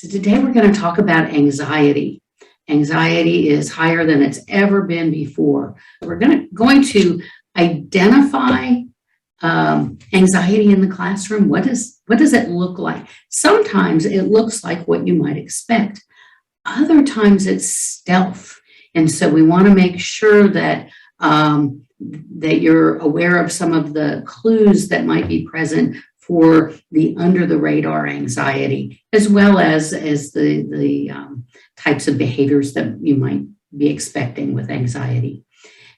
So today we're going to talk about anxiety. Anxiety is higher than it's ever been before. We're going to identify anxiety in the classroom. What does it look like? Sometimes it looks like what you might expect. Other times it's stealth. And so we want to make sure that that you're aware of some of the clues that might be present for the under the radar anxiety, as well as the types of behaviors that you might be expecting with anxiety.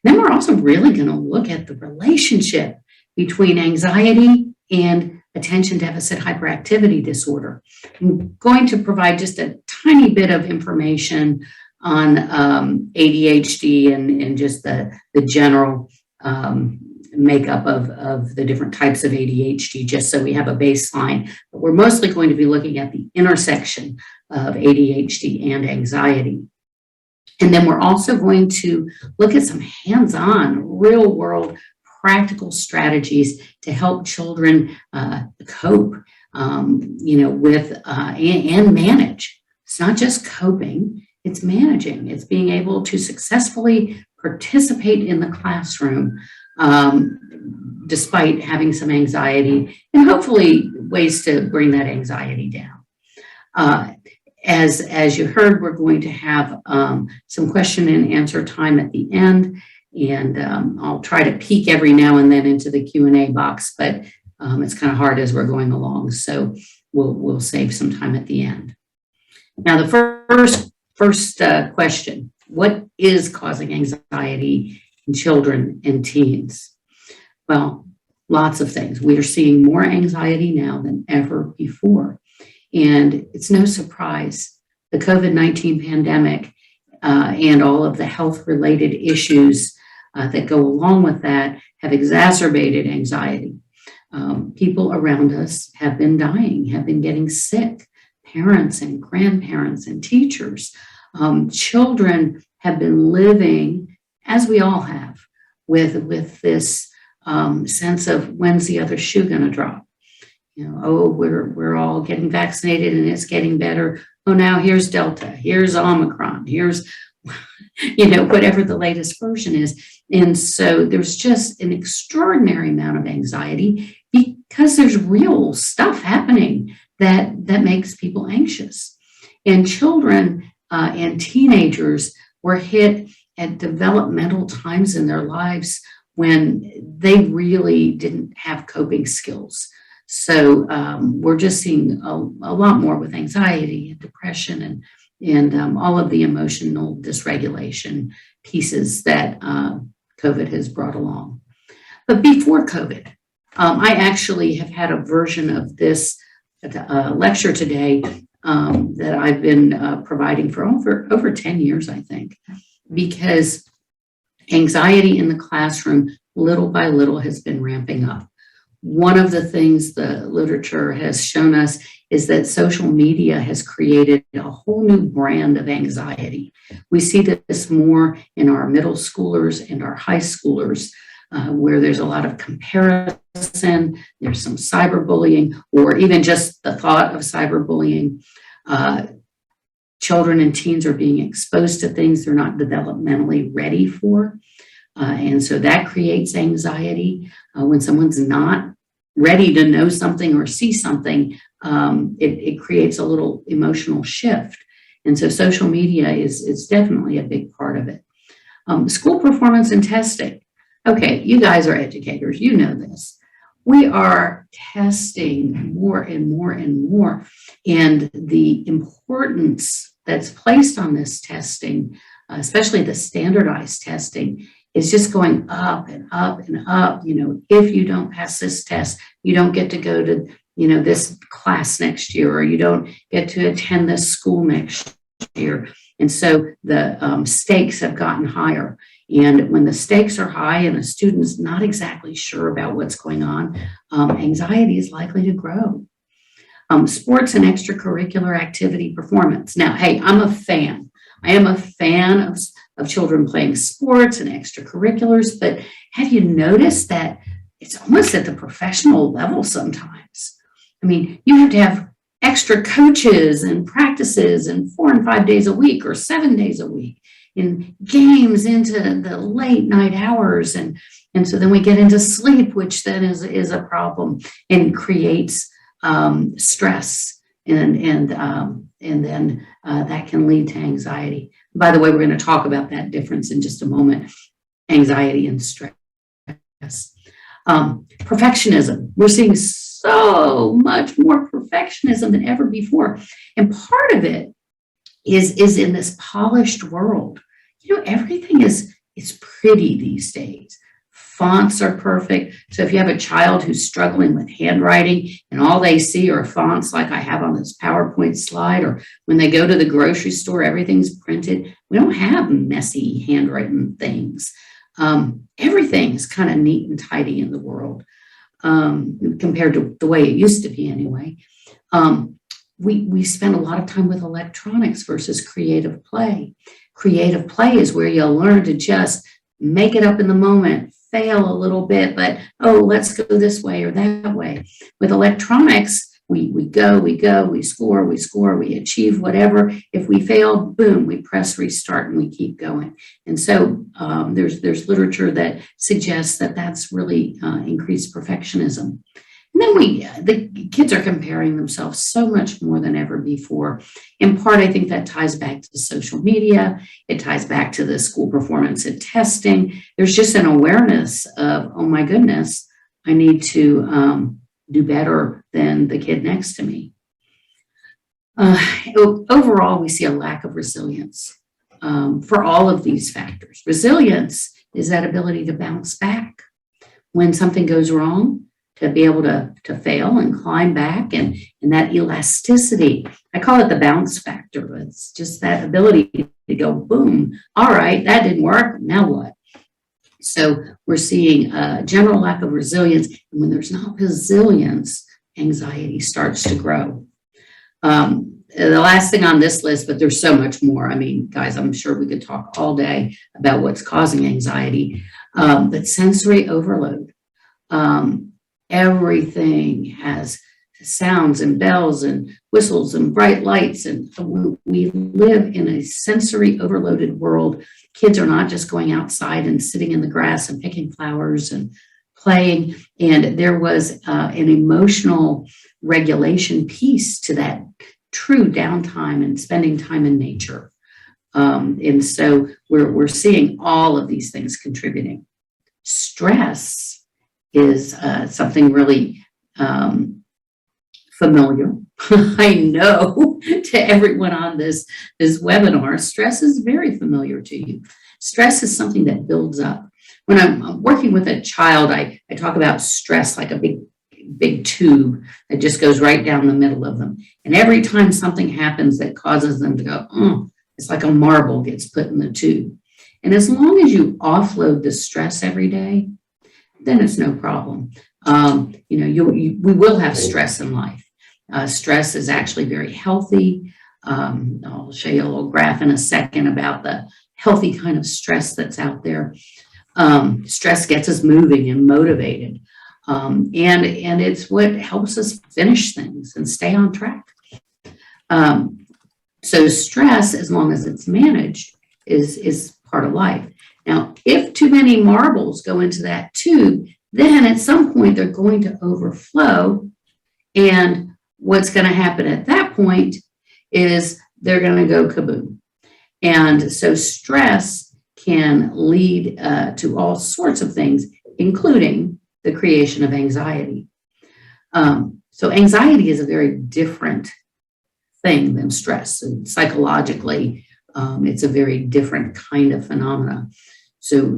Then we're also really going to look at the relationship between anxiety and attention deficit hyperactivity disorder. I'm going to provide just a tiny bit of information on ADHD and just the general makeup of the different types of ADHD, just so we have a baseline. But we're mostly going to be looking at the intersection of ADHD and anxiety. And then we're also going to look at some hands-on, real-world, practical strategies to help children cope, with and manage. It's not just coping, it's managing. It's being able to successfully participate in the classroom despite having some anxiety, and hopefully ways to bring that anxiety down. As you heard, we're going to have some question and answer time at the end, and I'll try to peek every now and then into the Q&A box, but it's kind of hard as we're going along, so we'll save some time at the end. Now, the first question: what is causing anxiety in children and teens? Well, lots of things. We are seeing more anxiety now than ever before. And it's no surprise. The COVID-19 pandemic and all of the health-related issues that go along with that have exacerbated anxiety. People around us have been dying, have been getting sick. Parents and grandparents and teachers. Children have been living, as we all have, with this sense of when's the other shoe going to drop? We're all getting vaccinated and it's getting better. Oh, now here's Delta, here's Omicron, here's whatever the latest version is. And so there's just an extraordinary amount of anxiety because there's real stuff happening that makes people anxious. And children and teenagers were hit at developmental times in their lives when they really didn't have coping skills. So we're just seeing a lot more with anxiety and depression and all of the emotional dysregulation pieces that COVID has brought along. But before COVID, I actually have had a version of this lecture today that I've been providing for over 10 years, I think, because anxiety in the classroom, little by little, has been ramping up. One of the things the literature has shown us is that social media has created a whole new brand of anxiety. We see this more in our middle schoolers and our high schoolers, where there's a lot of comparison, there's some cyberbullying, or even just the thought of cyberbullying. Children and teens are being exposed to things they're not developmentally ready for. And so that creates anxiety. When someone's not ready to know something or see something, it creates a little emotional shift. And so social media is definitely a big part of it. School performance and testing. Okay, you guys are educators, you know this. We are testing more and more and more. And the importance that's placed on this testing, especially the standardized testing, is just going up and up and up. If you don't pass this test, you don't get to go to, this class next year, or you don't get to attend this school next year. And so the stakes have gotten higher. And when the stakes are high and the student's not exactly sure about what's going on, anxiety is likely to grow. Sports and extracurricular activity performance. Now, hey, I'm a fan. I am a fan of children playing sports and extracurriculars, but have you noticed that it's almost at the professional level sometimes? I mean, you have to have extra coaches and practices and 4 and 5 days a week or 7 days a week, in games into the late night hours. And so then we get into sleep, which then is a problem and creates stress. And then that can lead to anxiety. By the way, we're going to talk about that difference in just a moment, anxiety and stress. Perfectionism. We're seeing so much more perfectionism than ever before. And part of it is in this polished world. Everything is pretty these days. Fonts are perfect. So if you have a child who's struggling with handwriting and all they see are fonts like I have on this PowerPoint slide, or when they go to the grocery store, everything's printed. We don't have messy handwritten things. Everything's kind of neat and tidy in the world compared to the way it used to be anyway. We spend a lot of time with electronics versus creative play. Creative play is where you'll learn to just make it up in the moment, fail a little bit, but, let's go this way or that way. With electronics, we go, we score, we achieve whatever. If we fail, boom, we press restart and we keep going. And so there's literature that suggests that that's really increased perfectionism. And then the kids are comparing themselves so much more than ever before. In part, I think that ties back to social media. It ties back to the school performance and testing. There's just an awareness of, oh my goodness, I need to do better than the kid next to me. Overall, we see a lack of resilience for all of these factors. Resilience is that ability to bounce back when something goes wrong, to be able to fail and climb back, and that elasticity. I call it the bounce factor. It's just that ability to go, boom, all right, that didn't work, now what? So we're seeing a general lack of resilience, and when there's not resilience, anxiety starts to grow. The last thing on this list, but there's so much more. I mean, guys, I'm sure we could talk all day about what's causing anxiety, but sensory overload. Everything has sounds and bells and whistles and bright lights, and we live in a sensory overloaded world. Kids are not just going outside and sitting in the grass and picking flowers and playing. And there was an emotional regulation piece to that true downtime and spending time in nature. And so we're seeing all of these things contributing. Stress is something really familiar. I know to everyone on this webinar, stress is very familiar to you. Stress is something that builds up. When I'm working with a child, I talk about stress like a big tube that just goes right down the middle of them. And every time something happens that causes them to go, it's like a marble gets put in the tube. And as long as you offload the stress every day, then it's no problem. We will have stress in life. Stress is actually very healthy. I'll show you a little graph in a second about the healthy kind of stress that's out there. Stress gets us moving and motivated. And it's what helps us finish things and stay on track. So stress, as long as it's managed, is part of life. Now, if too many marbles go into that tube, then at some point they're going to overflow. And what's going to happen at that point is they're going to go kaboom. And so stress can lead to all sorts of things, including the creation of anxiety. So anxiety is a very different thing than stress. And psychologically, it's a very different kind of phenomena. So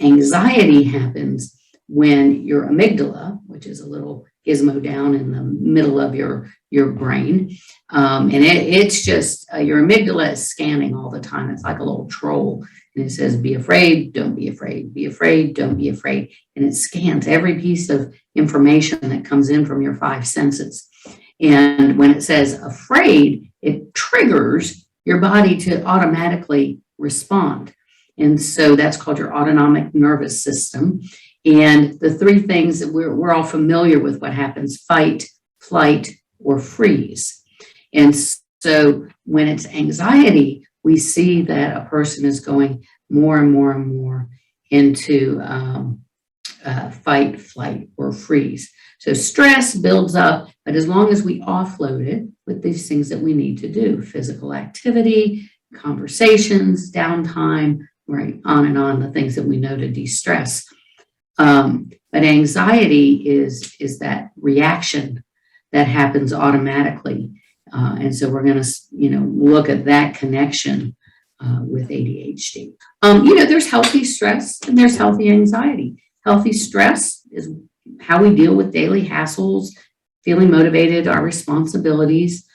anxiety happens when your amygdala, which is a little gizmo down in the middle of your brain, and it's just, your amygdala is scanning all the time. It's like a little troll. And it says, be afraid, don't be afraid, be afraid, don't be afraid. And it scans every piece of information that comes in from your 5 senses. And when it says afraid, it triggers your body to automatically respond. And so that's called your autonomic nervous system. And the 3 things that we're all familiar with what happens: fight, flight, or freeze. And so when it's anxiety, we see that a person is going more and more and more into fight, flight, or freeze. So stress builds up, but as long as we offload it with these things that we need to do, physical activity, conversations, downtime, right, on, the things that we know to de-stress. But anxiety is that reaction that happens automatically. And so we're going to, look at that connection with ADHD. There's healthy stress and there's healthy anxiety. Healthy stress is how we deal with daily hassles, feeling motivated, our responsibilities.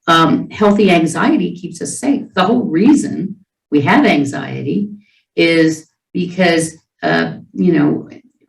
Healthy anxiety keeps us safe. The whole reason we have anxiety is because,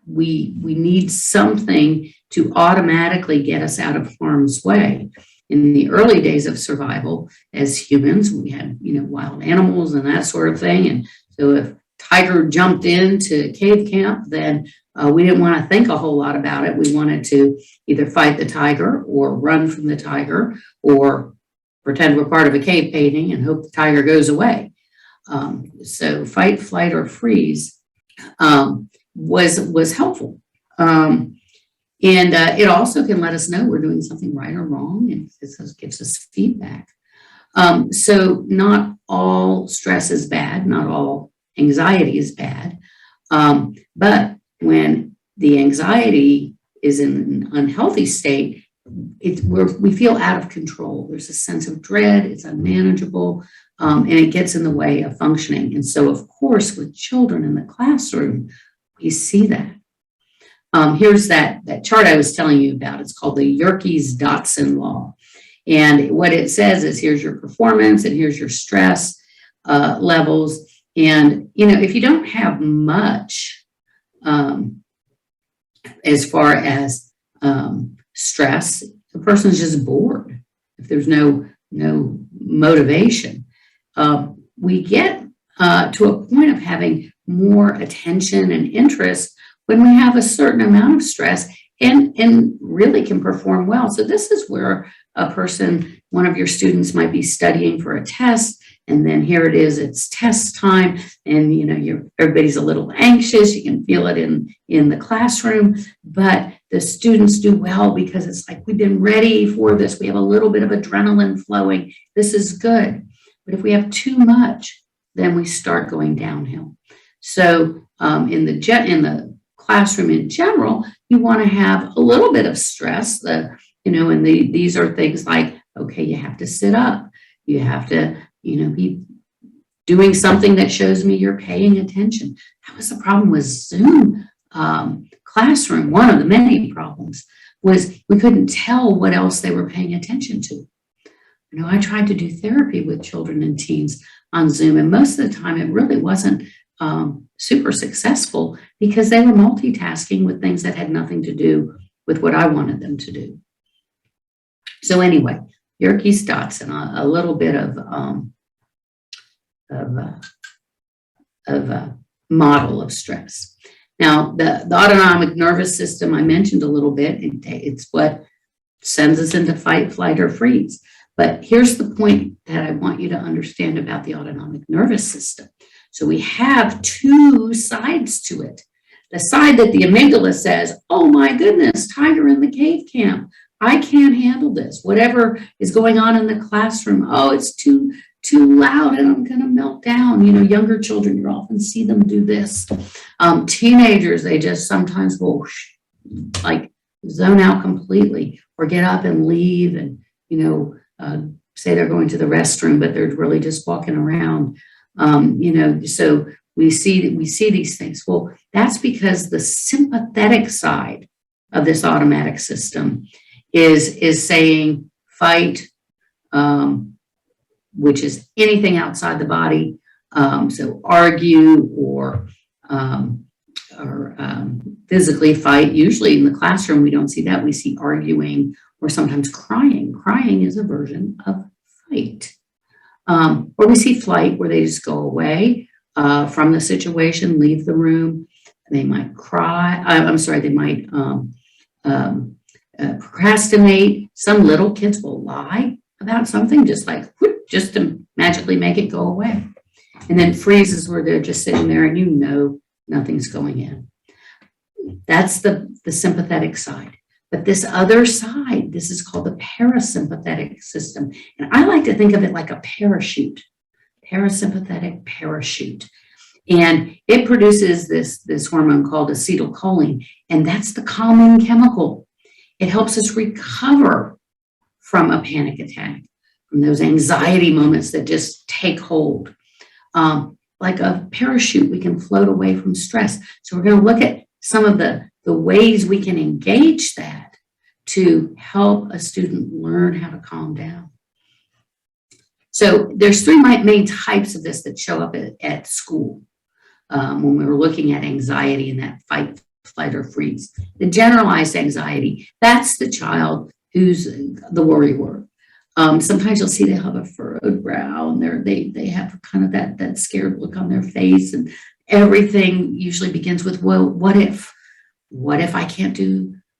we need something to automatically get us out of harm's way. In the early days of survival as humans, we had, wild animals and that sort of thing. And so if tiger jumped into cave camp, then we didn't want to think a whole lot about it. We wanted to either fight the tiger or run from the tiger or pretend we're part of a cave painting and hope the tiger goes away. So fight, flight, or freeze was helpful. And it also can let us know we're doing something right or wrong, and it gives us feedback. So not all stress is bad, not all anxiety is bad. But when the anxiety is in an unhealthy state, we feel out of control. There's a sense of dread, it's unmanageable, and it gets in the way of functioning. And so, of course, with children in the classroom, we see that. Here's that chart I was telling you about. It's called the Yerkes-Dotson law. And what it says is here's your performance and here's your stress levels. And, if you don't have much as far as stress, the person's just bored. If there's no motivation, we get to a point of having more attention and interest when we have a certain amount of stress and really can perform well. So this is where a person, one of your students might be studying for a test, and then here it is, it's test time, and everybody's a little anxious. You can feel it in the classroom, but the students do well because it's like we've been ready for this. We have a little bit of adrenaline flowing. This is good. But if we have too much, then we start going downhill. So in the classroom in general, you want to have a little bit of stress. These are things like, okay, you have to sit up. You have to, be doing something that shows me you're paying attention. That was the problem with Zoom classroom. One of the many problems was we couldn't tell what else they were paying attention to. I tried to do therapy with children and teens on Zoom, and most of the time it really wasn't super successful because they were multitasking with things that had nothing to do with what I wanted them to do. So anyway, Yerkes-Dotson, a little bit of a model of stress. Now, the autonomic nervous system I mentioned a little bit, it's what sends us into fight, flight, or freeze. But here's the point that I want you to understand about the autonomic nervous system. So we have two sides to it. The side that the amygdala says, oh my goodness, tiger in the cave camp. I can't handle this. Whatever is going on in the classroom, it's too loud and I'm going to melt down. Younger children, you often see them do this. Teenagers, they just sometimes will zone out completely or get up and leave and, say they're going to the restroom, but they're really just walking around. So we see these things. Well, that's because the sympathetic side of this automatic system is saying fight, which is anything outside the body. So argue or physically fight. Usually in the classroom, we don't see that. We see arguing or sometimes crying. Crying is a version of fight. Or we see flight, where they just go away from the situation, leave the room. They might cry. They might procrastinate. Some little kids will lie. about something, just like, whoop, just to magically make it go away. And then freeze is where they're just sitting there and you know nothing's going in. That's the sympathetic side. But this other side, this is called the parasympathetic system. And I like to think of it like a parachute, parasympathetic parachute. And it produces this hormone called acetylcholine, and that's the calming chemical. It helps us recover from a panic attack, from those anxiety moments that just take hold. Like a parachute, we can float away from stress. So we're going to look at some of the ways we can engage that to help a student learn how to calm down. So there's three main types of this that show up at school when we were looking at anxiety and that fight, flight, or freeze. The generalized anxiety, that's the child who's the worrywart. Sometimes you'll see they have a furrowed brow and they have kind of that scared look on their face, and everything usually begins with, well, what if? What if I can't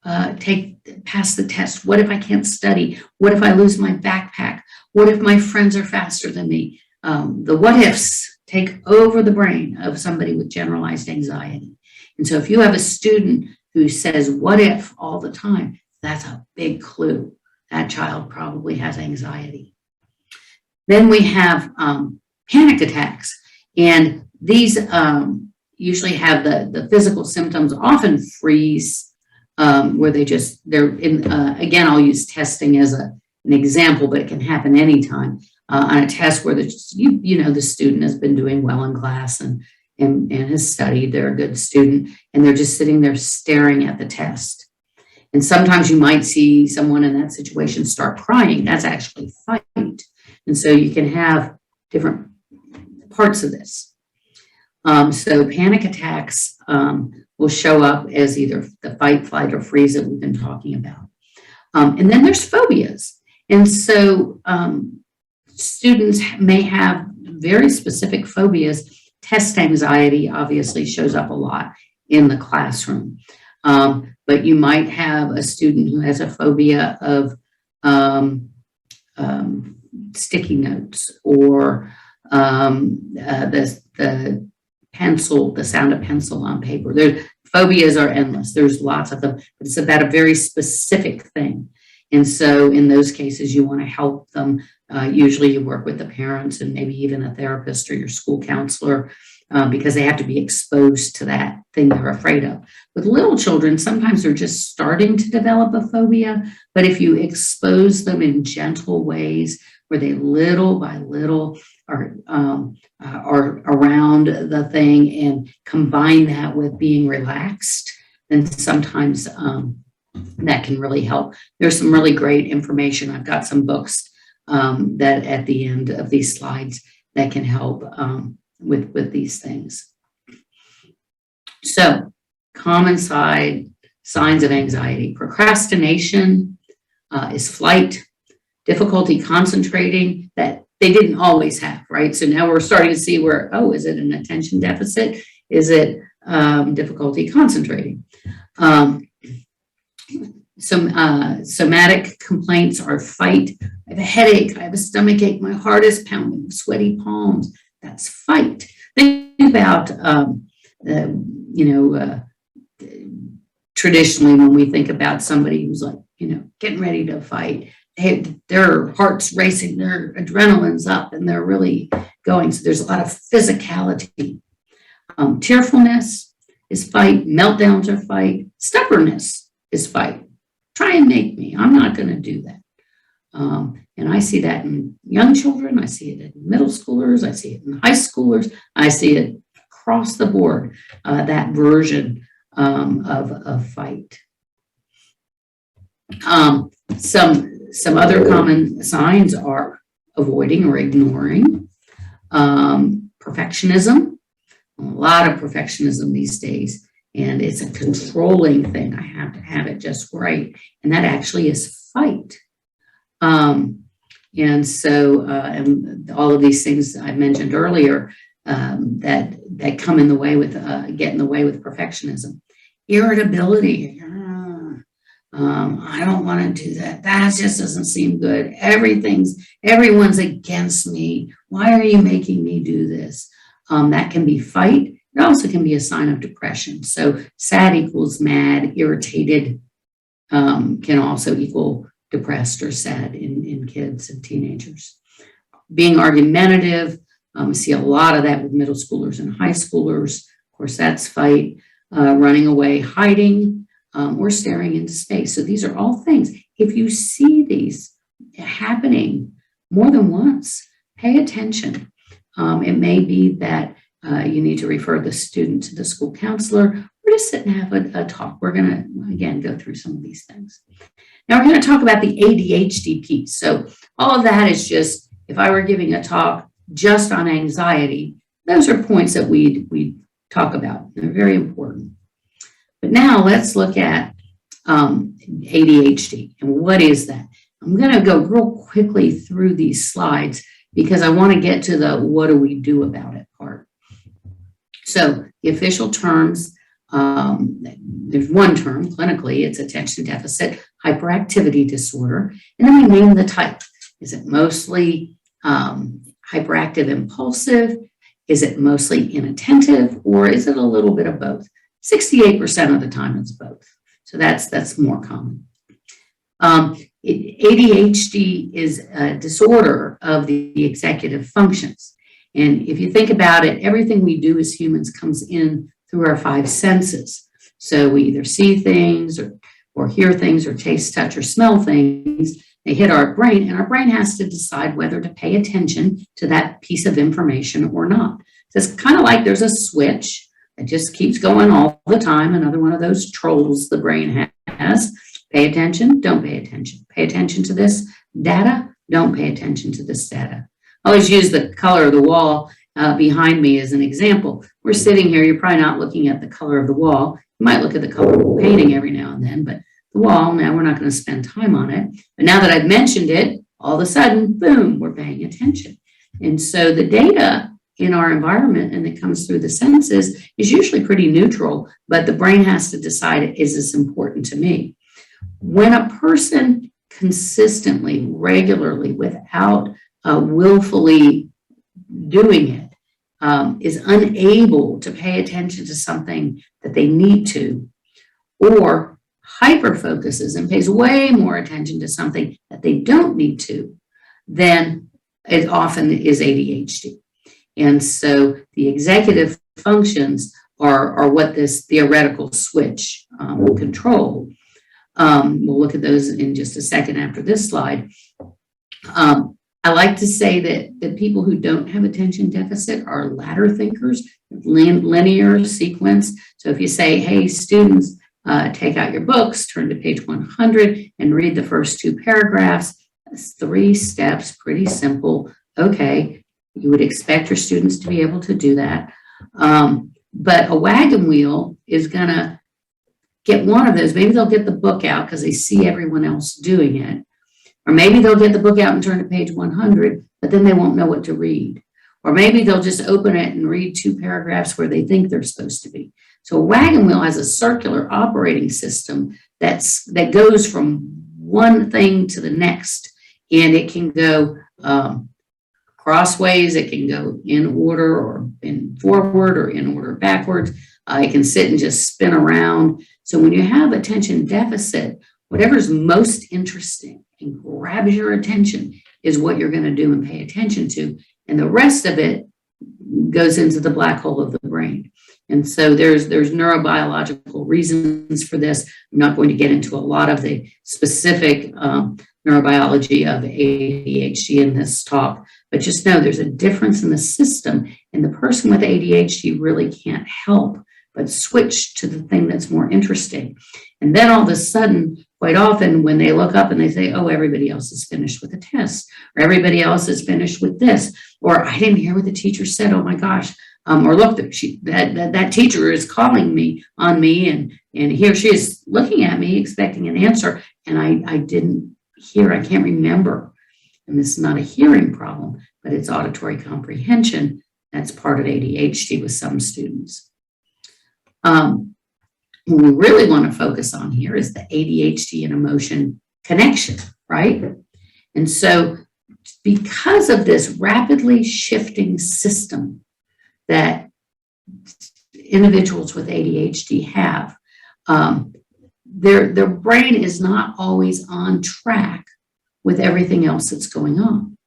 pass the test? What if I can't study? What if I lose my backpack? What if my friends are faster than me? The what ifs take over the brain of somebody with generalized anxiety. And so if you have a student who says what if all the time, that's a big clue. That child probably has anxiety. Then we have panic attacks, and these usually have the physical symptoms, often freeze, where they're in, again, I'll use testing as an example, but it can happen anytime. On a test where the student has been doing well in class and has studied, they're a good student, and they're just sitting there staring at the test. And sometimes you might see someone in that situation start crying. That's actually fight. And so you can have different parts of this. So panic attacks will show up as either the fight, flight, or freeze that we've been talking about. And then there's phobias. And so students may have very specific phobias. Test anxiety obviously shows up a lot in the classroom. But you might have a student who has a phobia of sticky notes, or the pencil, the sound of pencil on paper. Phobias are endless. There's lots of them, but it's about a very specific thing. And so in those cases, you want to help them. Usually you work with the parents and maybe even a therapist or your school counselor, because they have to be exposed to that thing they're afraid of. With little children, sometimes they're just starting to develop a phobia, but if you expose them in gentle ways where they little by little are around the thing and combine that with being relaxed, then sometimes that can really help. There's some really great information. I've got some books that at the end of these slides that can help with these things. So common signs of anxiety: procrastination is flight, difficulty concentrating that they didn't always have, right? So now we're starting to see where, is it an attention deficit? Is it difficulty concentrating? Some somatic complaints are fight. I have a headache, I have a stomach ache, my heart is pounding, sweaty palms. That's fight. Think about, traditionally when we think about somebody who's like, getting ready to fight, their heart's racing, their adrenaline's up, and they're really going. So there's a lot of physicality. Tearfulness is fight. Meltdowns are fight. Stubbornness is fight. Try and make me. I'm not going to do that. And I see that in young children. I see it in middle schoolers. I see it in high schoolers. I see it across the board, that version of fight. Some other common signs are avoiding or ignoring, perfectionism. A lot of perfectionism these days, and it's a controlling thing. I have to have it just right, and that actually is fight. And so, and all of these things I mentioned earlier that come in the way with get in the way with perfectionism. Irritability, I don't want to do that. That just doesn't seem good. Everyone's against me. Why are you making me do this? That can be fight. It also can be a sign of depression. So sad equals mad, irritated can also equal depressed or sad in kids and teenagers. Being argumentative, we see a lot of that with middle schoolers and high schoolers. Of course, that's fight, running away, hiding, or staring into space. So these are all things. If you see these happening more than once, pay attention. It may be that you need to refer the student to the school counselor or just sit and have a talk. We're going to, again, go through some of these things. Now we're going to talk about the ADHD piece. So all of that is just, if I were giving a talk just on anxiety, those are points that we talk about. They're very important. But now let's look at ADHD and what is that? I'm going to go real quickly through these slides because I want to get to the what do we do about it part. So the official terms, there's one term clinically, it's attention deficit hyperactivity disorder. And then we name the type. Is it mostly hyperactive impulsive? Is it mostly inattentive? Or is it a little bit of both? 68% of the time it's both. So that's more common. ADHD is a disorder of the executive functions. And if you think about it, everything we do as humans comes in through our five senses. So we either see things or hear things or taste, touch, or smell things. They hit our brain, and our brain has to decide whether to pay attention to that piece of information or not. So it's kind of like there's a switch that just keeps going all the time, another one of those trolls the brain has. Pay attention, don't pay attention. Pay attention to this data, don't pay attention to this data. I always use the color of the wall behind me as an example. We're sitting here, you're probably not looking at the color of the wall. You might look at the color of the painting every now and then, but the wall, now we're not going to spend time on it. But now that I've mentioned it, all of a sudden, boom, we're paying attention. And so the data in our environment and that comes through the senses is usually pretty neutral, but the brain has to decide, is this important to me? When a person consistently, regularly, without willfully doing it, is unable to pay attention to something that they need to, or hyper focuses and pays way more attention to something that they don't need to, then it often is ADHD. And so the executive functions are what this theoretical switch will control. We'll look at those in just a second after this slide. I like to say that people who don't have attention deficit are ladder thinkers, linear sequence. So if you say, hey, students, take out your books, turn to page 100 and read the first two paragraphs. That's 3 steps, pretty simple. Okay, you would expect your students to be able to do that. But a wagon wheel is going to get one of those. Maybe they'll get the book out because they see everyone else doing it. Or maybe they'll get the book out and turn to page 100, but then they won't know what to read. Or maybe they'll just open it and read 2 paragraphs where they think they're supposed to be. So a wagon wheel has a circular operating system that goes from one thing to the next, and it can go crossways, it can go in order or in forward or in order backwards. It can sit and just spin around. So when you have attention deficit, whatever's most interesting and grabs your attention is what you're going to do and pay attention to. And the rest of it goes into the black hole of the brain. And so there's neurobiological reasons for this. I'm not going to get into a lot of the specific neurobiology of ADHD in this talk, but just know there's a difference in the system, and the person with ADHD really can't help but switch to the thing that's more interesting. And then all of a sudden, quite often when they look up and they say, oh, everybody else is finished with the test, or everybody else is finished with this, or I didn't hear what the teacher said, oh my gosh, or look, that teacher is calling on me, and he or she is looking at me expecting an answer, and I didn't hear, I can't remember. And this is not a hearing problem, but it's auditory comprehension. That's part of ADHD with some students. what we really want to focus on here is the ADHD and emotion connection, right? And so because of this rapidly shifting system that individuals with ADHD have, their brain is not always on track with everything else that's going on.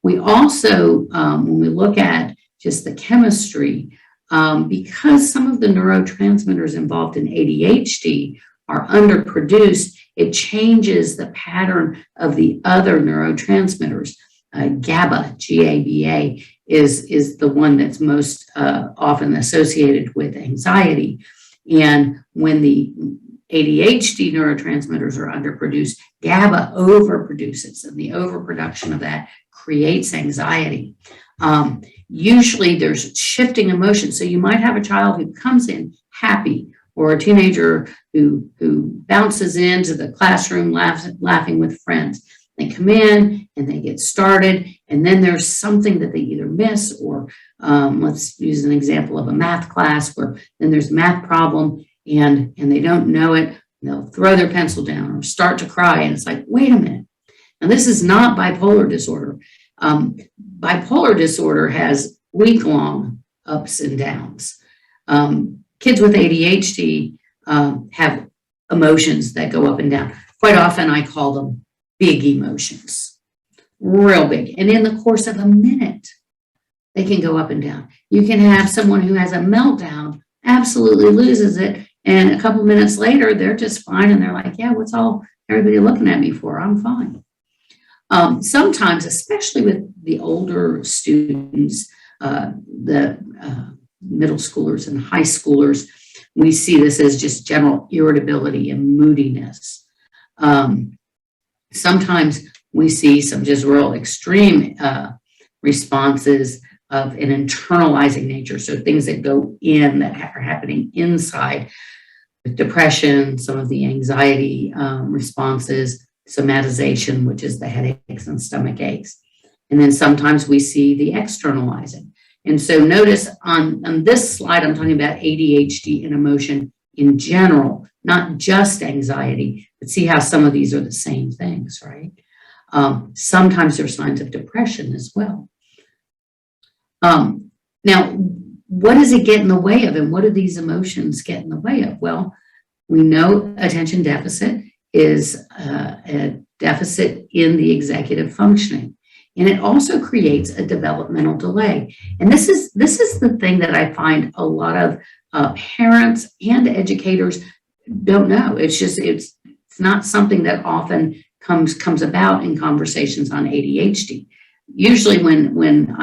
We also, when we look at just the chemistry, because some of the neurotransmitters involved in ADHD are underproduced, it changes the pattern of the other neurotransmitters. GABA, G-A-B-A, is the one that's most often associated with anxiety. And when the ADHD neurotransmitters are underproduced, GABA overproduces, and the overproduction of that creates anxiety. Usually there's shifting emotions. So you might have a child who comes in happy, or a teenager who bounces into the classroom laughing with friends. They come in and they get started, and then there's something that they either miss, or let's use an example of a math class where then there's a math problem and they don't know it. They'll throw their pencil down or start to cry, and it's like, wait a minute. Now, this is not bipolar disorder. Bipolar disorder has week-long ups and downs. Kids with ADHD have emotions that go up and down. Quite often I call them big emotions, real big. And in the course of a minute, they can go up and down. You can have someone who has a meltdown, absolutely loses it, and a couple minutes later, they're just fine, and they're like, yeah, what's all everybody looking at me for? I'm fine. Sometimes, especially with the older students, the middle schoolers and high schoolers, we see this as just general irritability and moodiness. Sometimes we see some just real extreme responses of an internalizing nature. So things that go in that are happening inside, with depression, some of the anxiety responses, somatization, which is the headaches and stomach aches. And then sometimes we see the externalizing. And so notice on this slide, I'm talking about ADHD and emotion in general, not just anxiety, but see how some of these are the same things, right? Sometimes there's signs of depression as well. Now, what does it get in the way of, and what do these emotions get in the way of? Well, we know attention deficit is a deficit in the executive functioning. And it also creates a developmental delay. And this is the thing that I find a lot of parents and educators don't know. It's not something that often comes about in conversations on ADHD. Usually when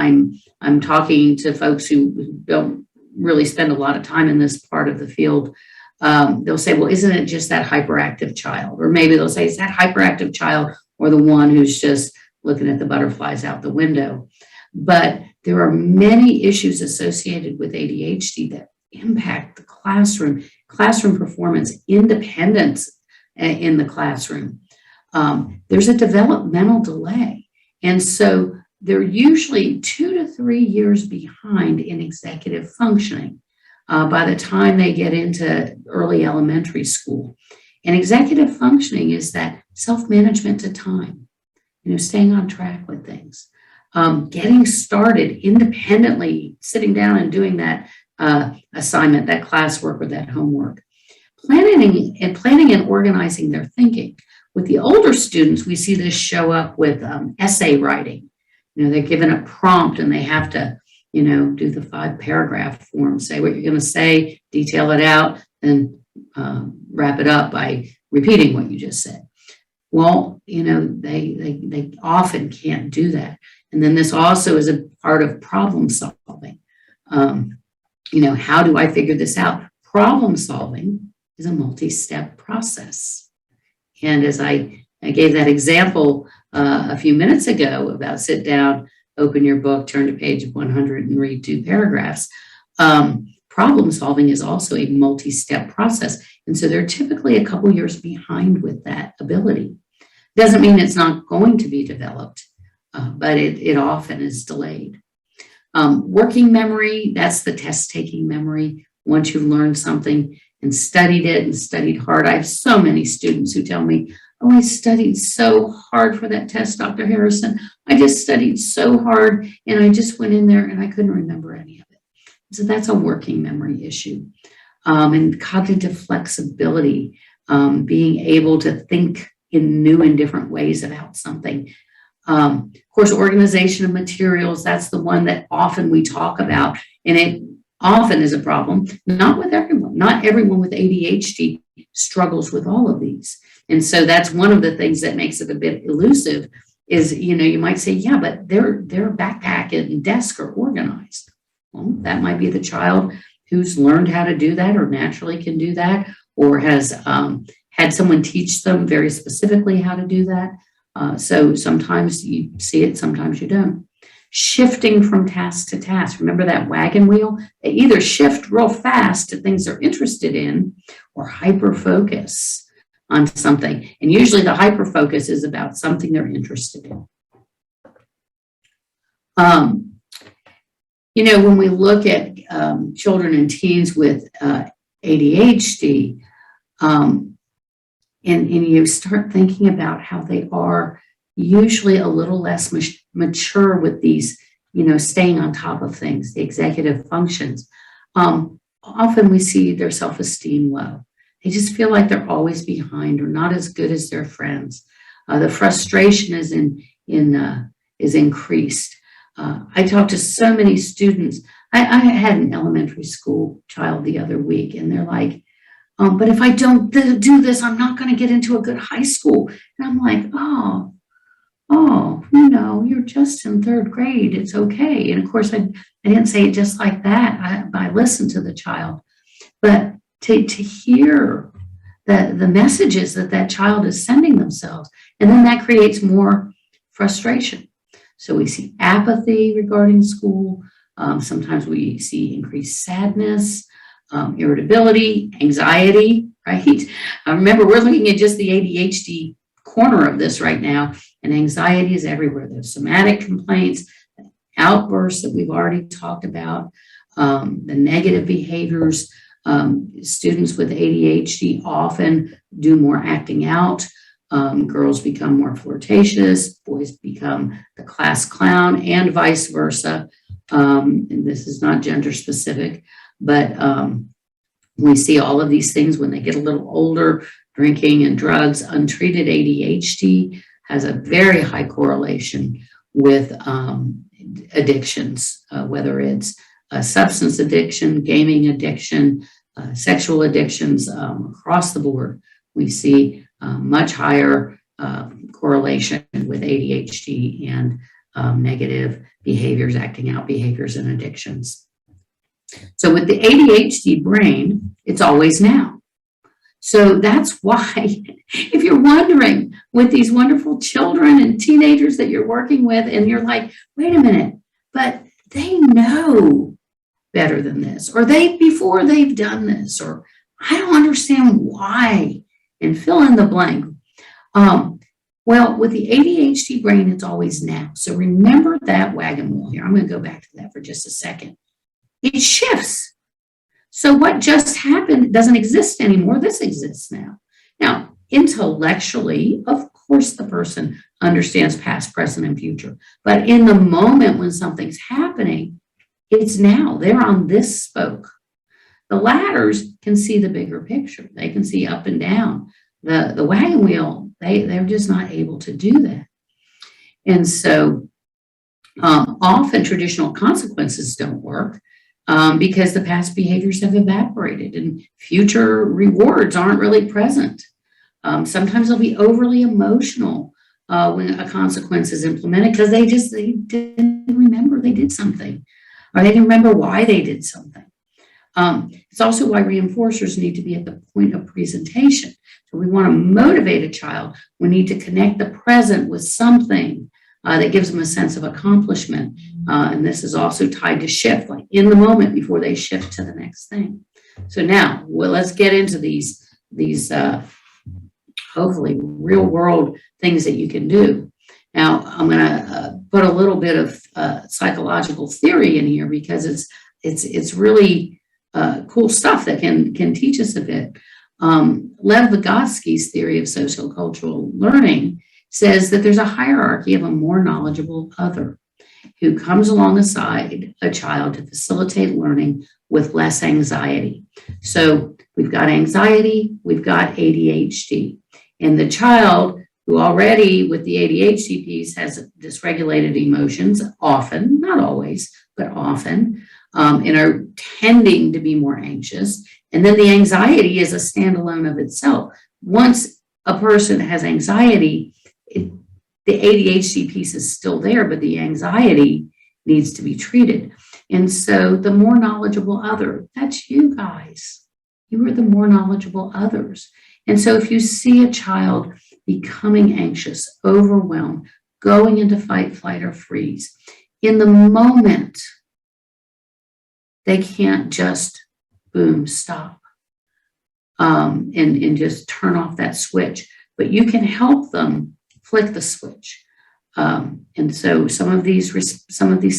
I'm talking to folks who don't really spend a lot of time in this part of the field, they'll say, well, isn't it just that hyperactive child? Or maybe they'll say, it's that hyperactive child or the one who's just looking at the butterflies out the window. But there are many issues associated with ADHD that impact the classroom performance, independence in the classroom. There's a developmental delay. And so they're usually 2 to 3 years behind in executive functioning by the time they get into early elementary school. And executive functioning is that self-management to time, staying on track with things, getting started independently, sitting down and doing that assignment, that classwork or that homework, planning and organizing their thinking. With the older students, we see this show up with essay writing. They're given a prompt and they have to, do the 5-paragraph form, say what you're going to say, detail it out, and wrap it up by repeating what you just said. Well, they often can't do that. And then this also is a part of problem solving. How do I figure this out? Problem solving is a multi-step process. And as I gave that example a few minutes ago about sit down, open your book, turn to page 100 and read 2 paragraphs, problem solving is also a multi-step process. And so they're typically a couple years behind with that ability. Doesn't mean it's not going to be developed, but it often is delayed. Working memory, that's the test-taking memory. Once you've learned something, and studied it and studied hard. I have so many students who tell me, oh, I studied so hard for that test, Dr. Harrison. I just studied so hard and I just went in there and I couldn't remember any of it. So that's a working memory issue. And cognitive flexibility, being able to think in new and different ways about something. Of course, organization of materials, that's the one that often we talk about, and it often is a problem, not with everyone. Not everyone with ADHD struggles with all of these. And so that's one of the things that makes it a bit elusive is, you might say, yeah, but their backpack and desk are organized. Well, that might be the child who's learned how to do that or naturally can do that, or has had someone teach them very specifically how to do that. So sometimes you see it, sometimes you don't. Shifting from task to task. Remember that wagon wheel? They either shift real fast to things they're interested in or hyper-focus on something. And usually the hyper-focus is about something they're interested in. When we look at children and teens with ADHD, and you start thinking about how they are usually a little less mature with these, staying on top of things, the executive functions. Often we see their self-esteem low. They just feel like they're always behind or not as good as their friends. The frustration is increased. I talked to so many students. I had an elementary school child the other week, and they're like, but if I don't do this, I'm not going to get into a good high school. And I'm like, oh, you're just in third grade. It's okay. And of course, I didn't say it just like that. I listened to the child. But to hear the messages that child is sending themselves, and then that creates more frustration. So we see apathy regarding school. Sometimes we see increased sadness, irritability, anxiety, right? Remember, we're looking at just the ADHD corner of this right now, and anxiety is everywhere. There's somatic complaints, outbursts that we've already talked about, the negative behaviors. Students with ADHD often do more acting out. Girls become more flirtatious, boys become the class clown, and vice versa. And this is not gender specific, but we see all of these things when they get a little older. Drinking and drugs, untreated ADHD has a very high correlation with addictions, whether it's substance addiction, gaming addiction, sexual addictions, across the board. We see much higher correlation with ADHD and negative behaviors, acting out behaviors, and addictions. So with the ADHD brain, it's always now. So that's why, if you're wondering, with these wonderful children and teenagers that you're working with, and you're like, wait a minute, but they know better than this, or before they've done this, or I don't understand why, and fill in the blank. Well, with the ADHD brain, it's always now. So remember that wagon wheel here. I'm going to go back to that for just a second. It shifts. So what just happened doesn't exist anymore. This exists now. Now, intellectually, of course, the person understands past, present, and future. But in the moment when something's happening, it's now. They're on this spoke. The ladders can see the bigger picture. They can see up and down. The wagon wheel, they're just not able to do that. And so often traditional consequences don't work. Because the past behaviors have evaporated and future rewards aren't really present. Sometimes they'll be overly emotional when a consequence is implemented because they didn't remember they did something, or they didn't remember why they did something. It's also why reinforcers need to be at the point of presentation. So we want to motivate a child. We need to connect the present with something that gives them a sense of accomplishment. And this is also tied to shift, like in the moment before they shift to the next thing. So now, let's get into these hopefully real world things that you can do. Now, I'm going to put a little bit of psychological theory in here because it's really cool stuff that can teach us a bit. Lev Vygotsky's theory of sociocultural learning says that there's a hierarchy of a more knowledgeable other who comes alongside a child to facilitate learning with less anxiety. So we've got anxiety, we've got ADHD, and the child who already with the ADHD piece has dysregulated emotions, often, not always, but often, and are tending to be more anxious. And then the anxiety is a standalone of itself. Once a person has anxiety, the ADHD piece is still there, but the anxiety needs to be treated. And so the more knowledgeable other, that's you guys. You are the more knowledgeable others. And so if you see a child becoming anxious, overwhelmed, going into fight, flight, or freeze, in the moment, they can't just, boom, stop and just turn off that switch. But you can help them flick the switch. And so some of these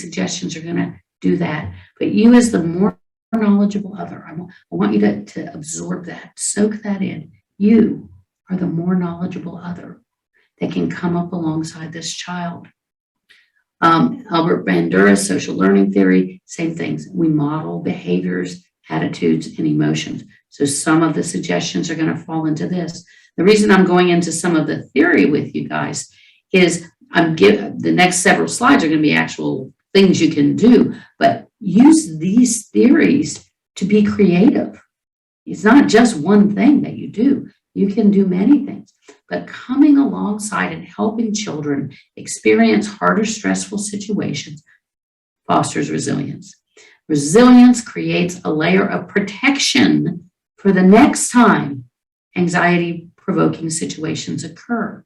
suggestions are going to do that. But you as the more knowledgeable other, I want you to absorb that, soak that in. You are the more knowledgeable other that can come up alongside this child. Albert Bandura's social learning theory, same things. We model behaviors, attitudes, and emotions. So some of the suggestions are going to fall into this. The reason I'm going into some of the theory with you guys is the next several slides are going to be actual things you can do, but use these theories to be creative. It's not just one thing that you do. You can do many things, but coming alongside and helping children experience harder, stressful situations fosters resilience. Resilience creates a layer of protection for the next time anxiety-provoking situations occur.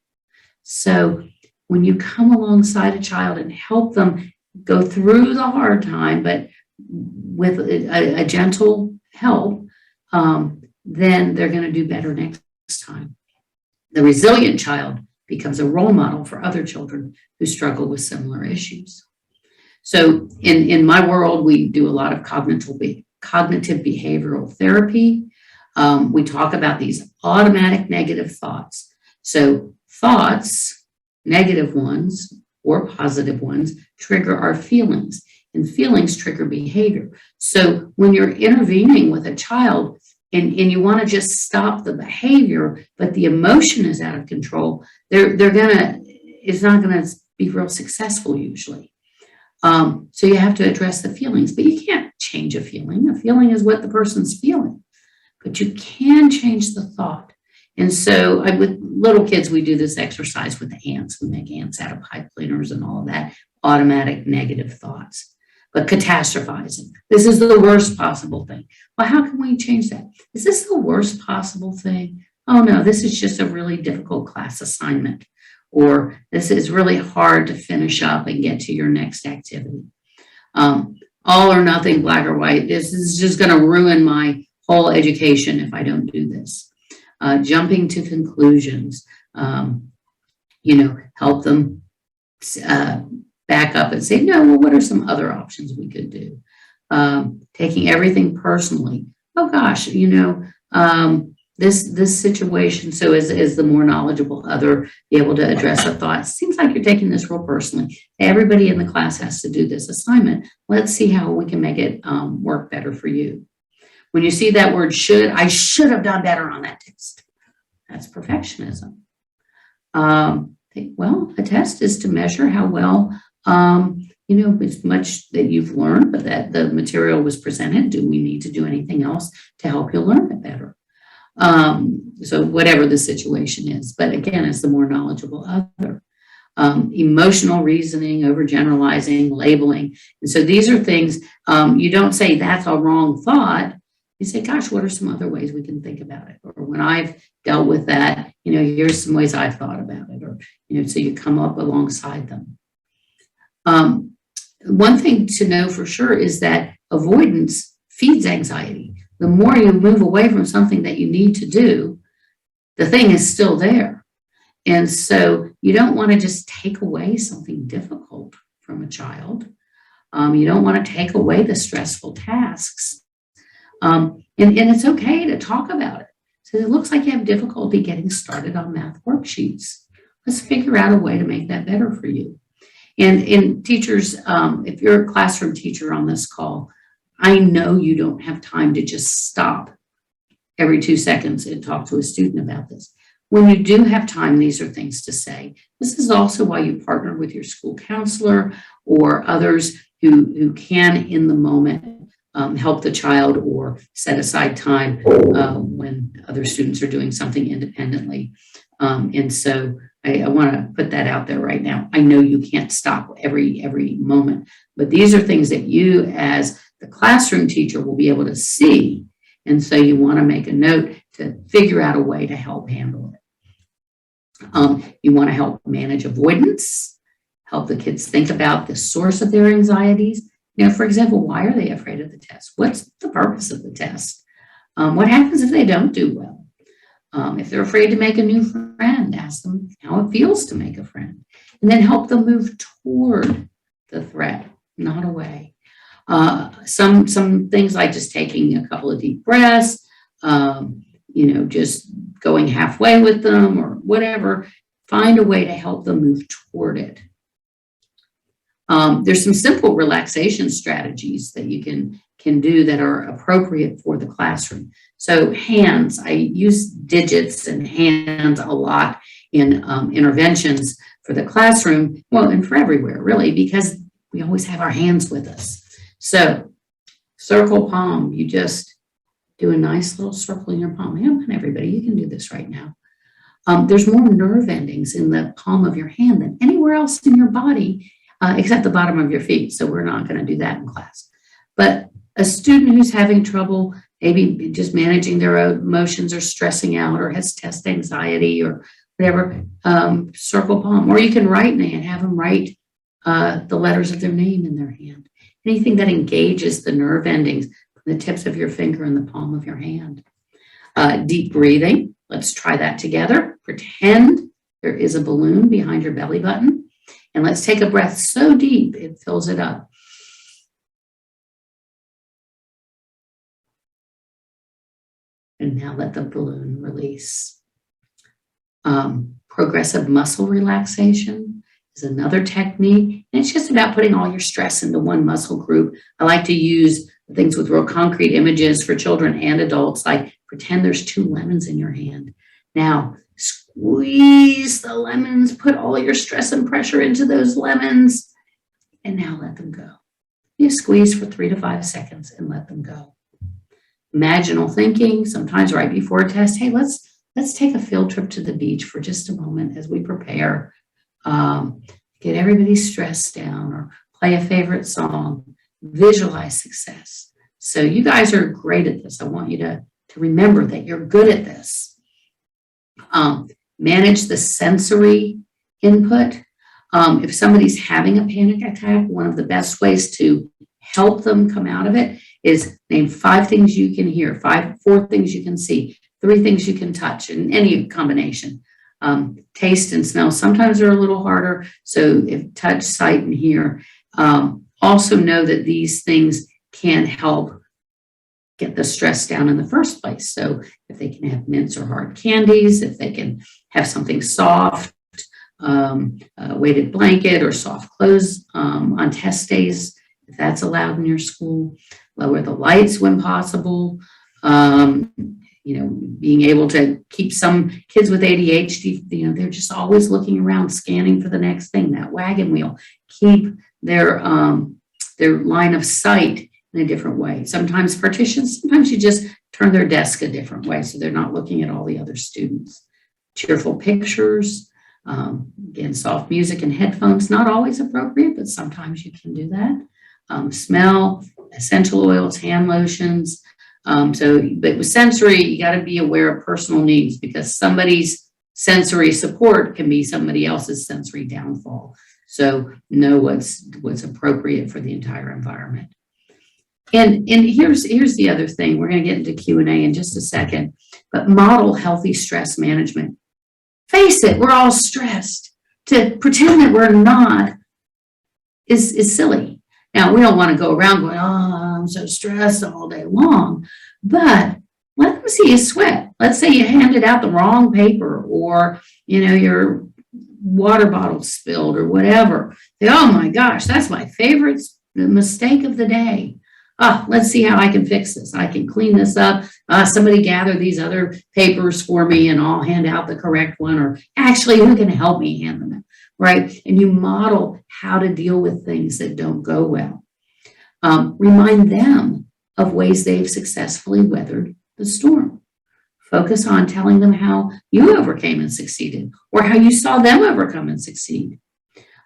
So when you come alongside a child and help them go through the hard time, but with a gentle help, then they're going to do better next time. The resilient child becomes a role model for other children who struggle with similar issues. So in my world, we do a lot of cognitive behavioral therapy. We talk about these automatic negative thoughts. So thoughts, negative ones or positive ones, trigger our feelings, and feelings trigger behavior. So when you're intervening with a child and you want to just stop the behavior, but the emotion is out of control, it's not gonna be real successful usually. So you have to address the feelings, but you can't change a feeling. A feeling is what the person's feeling, but you can change the thought. And so with little kids, we do this exercise with the ants. We make ants out of pipe cleaners and all of that, automatic negative thoughts. But catastrophizing, this is the worst possible thing. Well, how can we change that? Is this the worst possible thing? Oh no, this is just a really difficult class assignment. Or this is really hard to finish up and get to your next activity. All or nothing, black or white. This is just going to ruin my whole education if I don't do this. Jumping to conclusions, help them back up and say, no, well, what are some other options we could do? Taking everything personally. Oh gosh, this situation, so as the more knowledgeable other, be able to address a thought. Seems like you're taking this real personally. Everybody in the class has to do this assignment. Let's see how we can make it work better for you. When you see that word should, I should have done better on that test. That's perfectionism. Well, a test is to measure how well, as much that you've learned, but that the material was presented. Do we need to do anything else to help you learn it better? So whatever the situation is, but again, it's the more knowledgeable other. Emotional reasoning, overgeneralizing, labeling. And so these are things, you don't say that's a wrong thought. You say, gosh, what are some other ways we can think about it? Or when I've dealt with that, here's some ways I've thought about it. Or, so you come up alongside them. One thing to know for sure is that avoidance feeds anxiety. The more you move away from something that you need to do, the thing is still there. And so you don't want to just take away something difficult from a child. You don't want to take away the stressful tasks. And it's okay to talk about it. So it looks like you have difficulty getting started on math worksheets. Let's figure out a way to make that better for you. And teachers, if you're a classroom teacher on this call, I know you don't have time to just stop every 2 seconds and talk to a student about this. When you do have time, these are things to say. This is also why you partner with your school counselor or others who can, in the moment, help the child or set aside time when other students are doing something independently. And so I want to put that out there right now. I know you can't stop every moment, but these are things that you as the classroom teacher will be able to see. And so you want to make a note to figure out a way to help handle it. You want to help manage avoidance, help the kids think about the source of their anxieties. You know, for example, why are they afraid of the test? What's the purpose of the test? What happens if they don't do well? If they're afraid to make a new friend, ask them how it feels to make a friend, and then help them move toward the threat, not away. Some things like just taking a couple of deep breaths, just going halfway with them or whatever. Find a way to help them move toward it. There's some simple relaxation strategies that you can do that are appropriate for the classroom. So hands, I use digits and hands a lot in interventions for the classroom, well, and for everywhere really, because we always have our hands with us. So circle palm, you just do a nice little circle in your palm. Come on, everybody, you can do this right now. There's more nerve endings in the palm of your hand than anywhere else in your body, except the bottom of your feet. So we're not going to do that in class. But a student who's having trouble, maybe just managing their own emotions or stressing out or has test anxiety or whatever, circle palm. Or you can write and have them write the letters of their name in their hand. Anything that engages the nerve endings from the tips of your finger and the palm of your hand. Deep breathing. Let's try that together. Pretend there is a balloon behind your belly button. And let's take a breath so deep it fills it up. And now let the balloon release. Progressive muscle relaxation is another technique. And it's just about putting all your stress into one muscle group. I like to use things with real concrete images for children and adults, like pretend there's 2 lemons in your hand. Now, squeeze the lemons, put all your stress and pressure into those lemons, and now let them go. You squeeze for 3 to 5 seconds and let them go. Imaginal thinking, sometimes right before a test, hey, let's take a field trip to the beach for just a moment as we prepare. Get everybody's stress down or play a favorite song. Visualize success. So you guys are great at this. I want you to remember that you're good at this. Manage the sensory input. If somebody's having a panic attack, one of the best ways to help them come out of it is name 5 things you can hear, 4 things you can see, 3 things you can touch, in any combination. Taste and smell sometimes are a little harder. So if touch, sight, and hear. Also know that these things can help get the stress down in the first place. So if they can have mints or hard candies, if they can have something soft, a weighted blanket or soft clothes on test days, if that's allowed in your school, lower the lights when possible. Being able to keep some kids with ADHD, they're just always looking around, scanning for the next thing, that wagon wheel. Keep their line of sight in a different way. Sometimes partitions, sometimes you just turn their desk a different way so they're not looking at all the other students. Cheerful pictures, again, soft music and headphones, not always appropriate, but sometimes you can do that. Smell, essential oils, hand lotions. But with sensory, you got to be aware of personal needs because somebody's sensory support can be somebody else's sensory downfall. So know what's appropriate for the entire environment. And here's the other thing. We're going to get into Q&A in just a second, but model healthy stress management. Face it, we're all stressed. To pretend that we're not is silly. Now, we don't want to go around going, oh, I'm so stressed all day long. but let them see you sweat. Let's say you handed out the wrong paper, or, your water bottle spilled or whatever. Say, oh my gosh, that's my favorite mistake of the day. Let's see how I can fix this. I can clean this up. Somebody gather these other papers for me and I'll hand out the correct one, or actually, who can help me hand them out, right? And you model how to deal with things that don't go well. Remind them of ways they've successfully weathered the storm. Focus on telling them how you overcame and succeeded, or how you saw them overcome and succeed.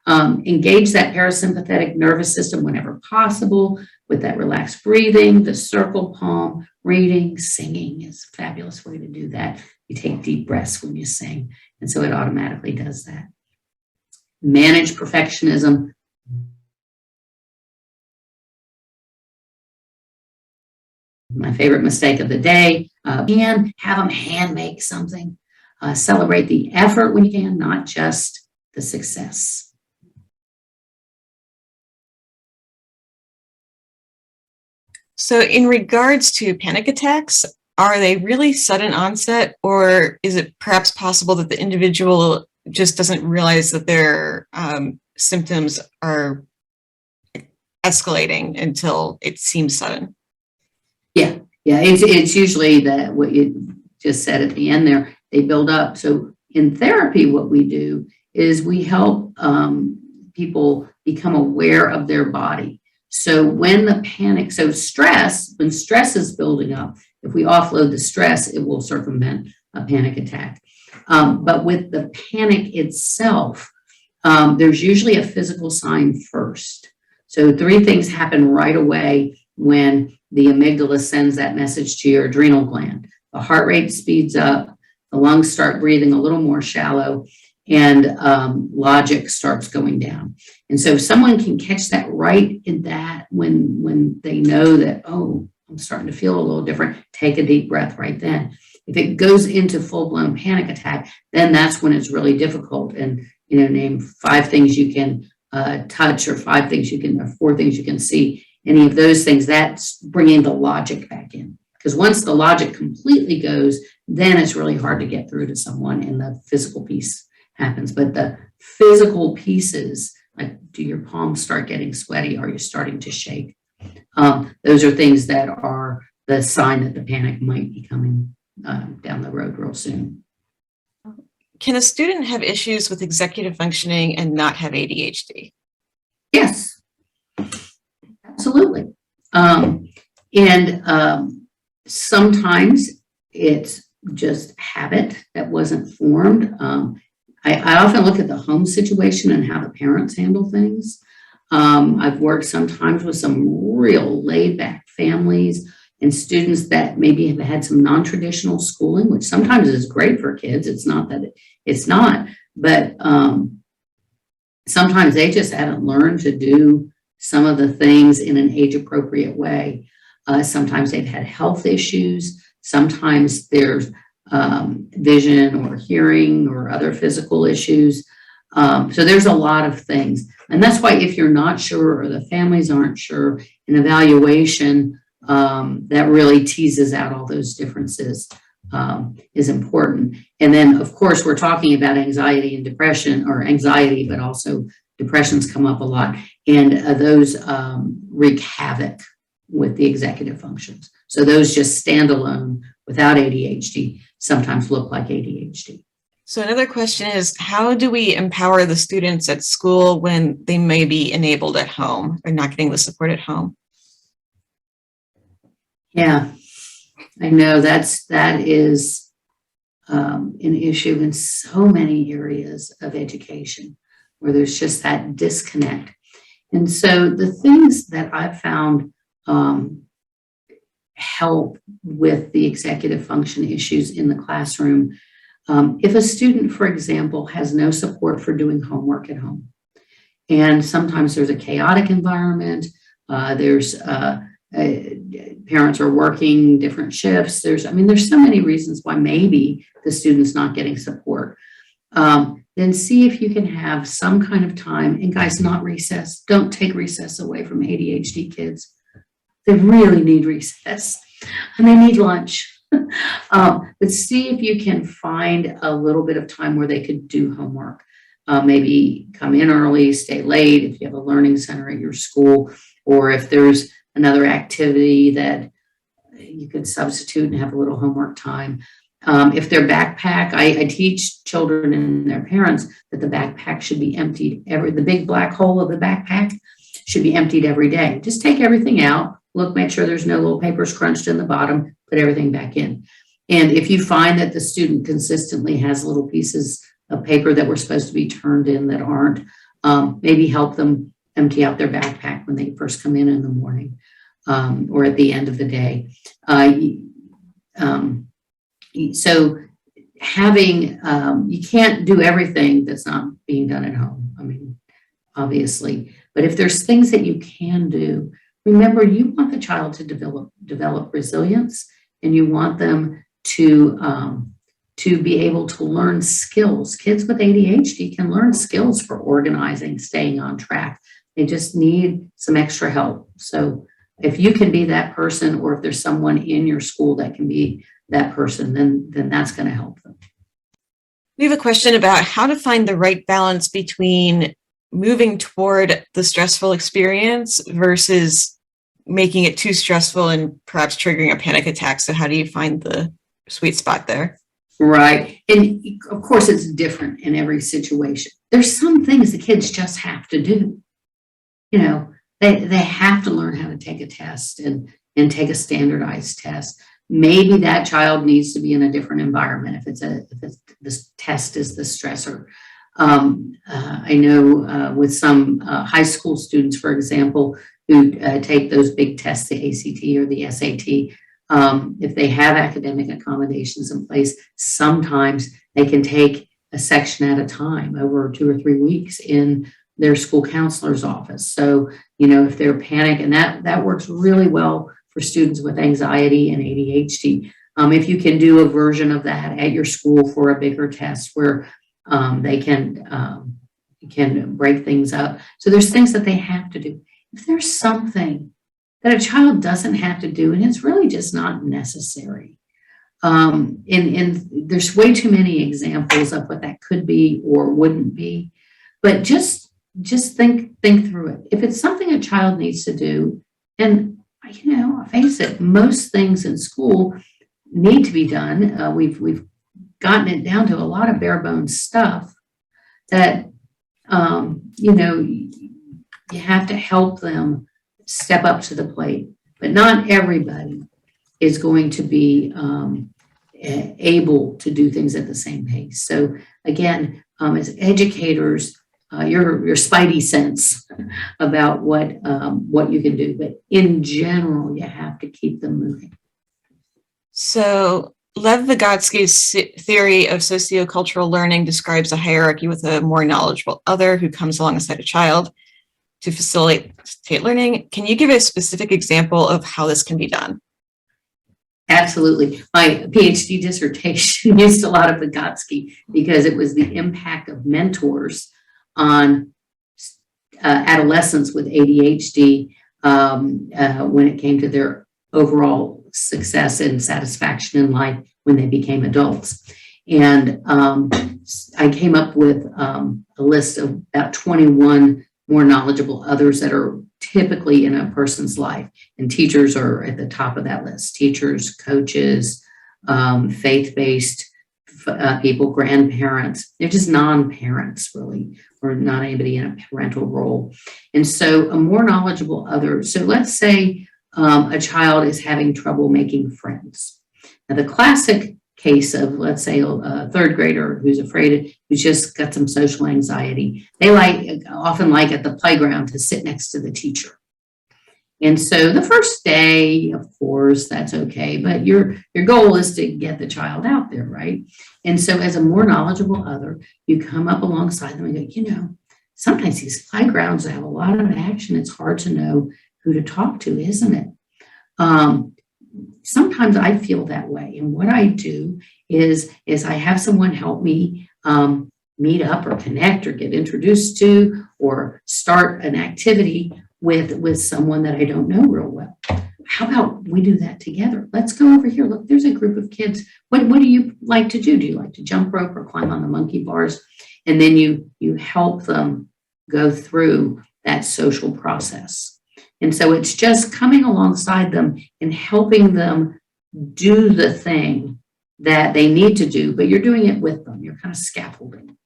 Engage that parasympathetic nervous system whenever possible with that relaxed breathing, the circle palm, reading, singing is a fabulous way to do that. You take deep breaths when you sing, and so it automatically does that. Manage perfectionism. My favorite mistake of the day, and have them hand make something. Celebrate the effort when you can, not just the success. So in regards to panic attacks, are they really sudden onset, or is it perhaps possible that the individual just doesn't realize that their symptoms are escalating until it seems sudden? Yeah, it's usually that what you just said at the end there, they build up. So in therapy, what we do is we help people become aware of their body. So when when stress is building up, if we offload the stress, it will circumvent a panic attack. But with the panic itself, there's usually a physical sign first. So 3 things happen right away when the amygdala sends that message to your adrenal gland. The heart rate speeds up, the lungs start breathing a little more shallow, and logic starts going down. And so if someone can catch that right in that, when they know that, oh, I'm starting to feel a little different, take a deep breath right then. If it goes into full-blown panic attack, then that's when it's really difficult. And, name 5 things you can touch, or 4 things you can see. Any of those things, that's bringing the logic back in. Because once the logic completely goes, then it's really hard to get through to someone, and the physical piece happens. But the physical pieces, like, do your palms start getting sweaty? Are you starting to shake? Those are things that are the sign that the panic might be coming down the road real soon. Can a student have issues with executive functioning and not have ADHD? Yes, absolutely. Sometimes it's just habit that wasn't formed. I often look at the home situation and how the parents handle things. I've worked sometimes with some real laid-back families and students that maybe have had some non-traditional schooling, which sometimes is great for kids. It's not that it's not, but sometimes they just haven't learned to do some of the things in an age-appropriate way. Sometimes they've had health issues. Sometimes there's vision or hearing or other physical issues. So there's a lot of things. And that's why if you're not sure, or the families aren't sure, an evaluation that really teases out all those differences is important. And then, of course, we're talking about anxiety and depression, or anxiety, but also depressions come up a lot. And those wreak havoc with the executive functions. So those just stand alone without ADHD sometimes look like ADHD. So another question is, how do we empower the students at school when they may be enabled at home or not getting the support at home? Yeah, I know that is an issue in so many areas of education where there's just that disconnect. And so the things that I've found help with the executive function issues in the classroom, if a student, for example, has no support for doing homework at home, and sometimes there's a chaotic environment, parents are working different shifts, there's so many reasons why maybe the student's not getting support. Then see if you can have some kind of time, and guys, not recess. Don't take recess away from ADHD kids. They really need recess. and they need lunch. But see if you can find a little bit of time where they could do homework. Maybe come in early, stay late if you have a learning center at your school, or if there's another activity that you could substitute and have a little homework time. If their backpack, I teach children and their parents that the backpack should be emptied the big black hole of the backpack should be emptied every day. Just take everything out, look, make sure there's no little papers crunched in the bottom, put everything back in. And if you find that the student consistently has little pieces of paper that were supposed to be turned in that aren't, maybe help them empty out their backpack when they first come in the morning, or at the end of the day. So having, you can't do everything that's not being done at home. I mean, obviously, but if there's things that you can do, remember you want the child to develop resilience, and you want them to be able to learn skills. Kids with ADHD can learn skills for organizing, staying on track. They just need some extra help. So if you can be that person, or if there's someone in your school that can be that person, then that's going to help them. We have a question about how to find the right balance between moving toward the stressful experience versus making it too stressful and perhaps triggering a panic attack. So how do you find the sweet spot there? Right. And of course, it's different in every situation. There's some things the kids just have to do. You know, they have to learn how to take a test and take a standardized test. Maybe that child needs to be in a different environment if this test is the stressor. I know with some high school students, for example, who take those big tests, the ACT or the SAT, if they have academic accommodations in place, sometimes they can take a section at a time over 2 or 3 weeks in their school counselor's office. So, you know, if they're panic, and that works really well for students with anxiety and ADHD. If you can do a version of that at your school for a bigger test where they can break things up. So there's things that they have to do. If there's something that a child doesn't have to do, and it's really just not necessary, and there's way too many examples of what that could be or wouldn't be, but just think through it. If it's something a child needs to do, and you know, face it, most things in school need to be done. We've gotten it down to a lot of bare bones stuff that, you know, you have to help them step up to the plate. But not everybody is going to be able to do things at the same pace. So again, as educators, your spidey sense about what you can do, but in general, you have to keep them moving. So Lev Vygotsky's theory of sociocultural learning describes a hierarchy with a more knowledgeable other who comes alongside a child to facilitate learning. Can you give a specific example of how this can be done? Absolutely. My PhD dissertation used a lot of Vygotsky because it was the impact of mentors on adolescents with ADHD when it came to their overall success and satisfaction in life when they became adults. And I came up with a list of about 21 more knowledgeable others that are typically in a person's life. And teachers are at the top of that list. Teachers, coaches, faith-based people, grandparents. They're just non-parents, really, or not anybody in a parental role. And so a more knowledgeable other. So let's say a child is having trouble making friends. Now, the classic case of, let's say, a third grader who's just got some social anxiety. They often like at the playground to sit next to the teacher. And so the first day, of course, that's okay, but your goal is to get the child out there, right? And so as a more knowledgeable other, you come up alongside them and go, you know, sometimes these playgrounds have a lot of action. It's hard to know who to talk to, isn't it? Sometimes I feel that way. And what I do is I have someone help me meet up or connect or get introduced to or start an activity with someone that I don't know real well. how about we do that together? Let's go over here. Look, there's a group of kids. What do you like to do? Do you like to jump rope or climb on the monkey bars? And then you help them go through that social process. And so it's just coming alongside them and helping them do the thing that they need to do, but you're doing it with them. You're kind of scaffolding.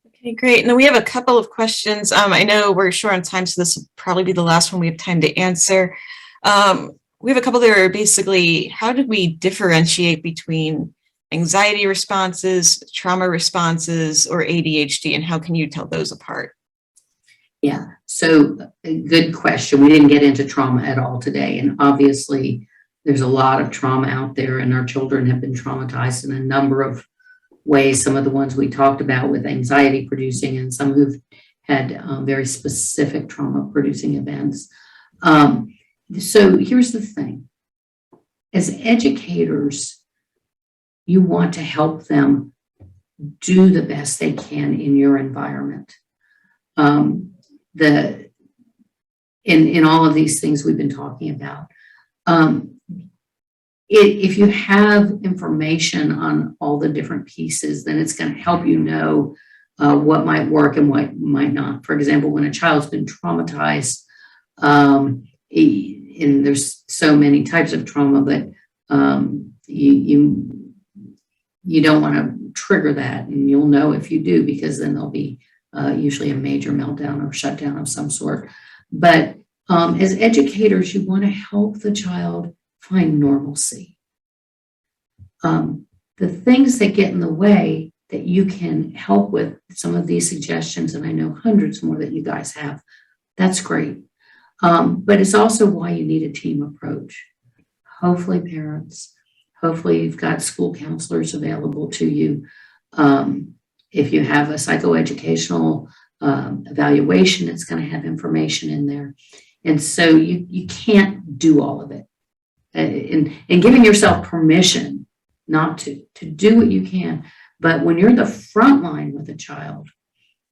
Okay, great. And then we have a couple of questions. I know we're short on time, so this will probably be the last one we have time to answer. We have a couple that are basically, how do we differentiate between anxiety responses, trauma responses, or ADHD, and how can you tell those apart? Yeah, so a good question. We didn't get into trauma at all today, and obviously there's a lot of trauma out there, and our children have been traumatized in a number of ways. Some of the ones we talked about with anxiety producing, and some who've had very specific trauma producing events. So here's the thing. As educators, you want to help them do the best they can in your environment. In all of these things we've been talking about. If you have information on all the different pieces, then it's going to help you know what might work and what might not. For example, when a child's been traumatized, and there's so many types of trauma, but you don't want to trigger that, and you'll know if you do, because then there'll be usually a major meltdown or shutdown of some sort. But as educators, you want to help the child find normalcy. The things that get in the way that you can help with some of these suggestions, and I know hundreds more that you guys have, that's great. But it's also why you need a team approach. Hopefully parents, hopefully you've got school counselors available to you. If you have a psychoeducational evaluation, it's going to have information in there. And so you can't do all of it. And giving yourself permission not to do what you can. But when you're the front line with a child,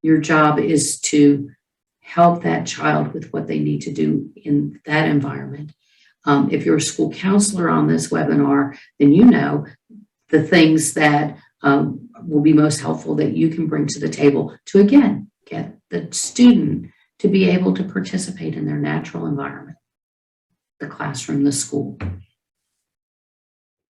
your job is to help that child with what they need to do in that environment. If you're a school counselor on this webinar, then you know the things that will be most helpful that you can bring to the table to, again, get the student to be able to participate in their natural environment, the classroom, the school.